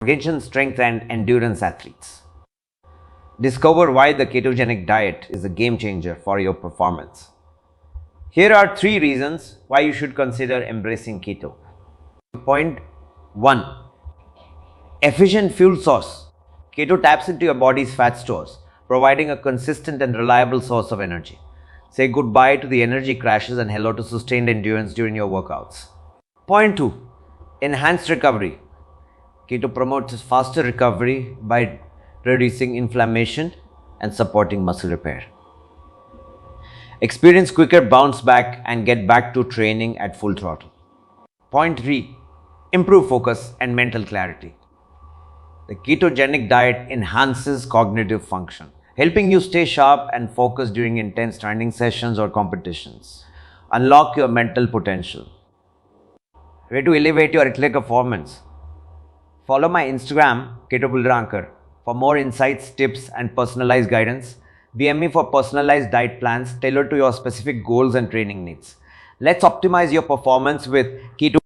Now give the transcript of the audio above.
Condition, strength and endurance athletes. Discover why the ketogenic diet is a game changer for your performance. Here are 3 reasons why you should consider embracing keto. Point 1. Efficient fuel source. Keto taps into your body's fat stores, providing a consistent and reliable source of energy. Say goodbye to the energy crashes and hello to sustained endurance during your workouts. Point 2. Enhanced recovery. Keto promotes faster recovery by reducing inflammation and supporting muscle repair. Experience quicker bounce back and get back to training at full throttle. Point 3. Improve focus and mental clarity. The ketogenic diet enhances cognitive function, helping you stay sharp and focused during intense training sessions or competitions. Unlock your mental potential. Way to elevate your athletic performance. Follow my Instagram, Ankur, for more insights, tips, and personalized guidance. DM me for personalized diet plans tailored to your specific goals and training needs. Let's optimize your performance with Keto.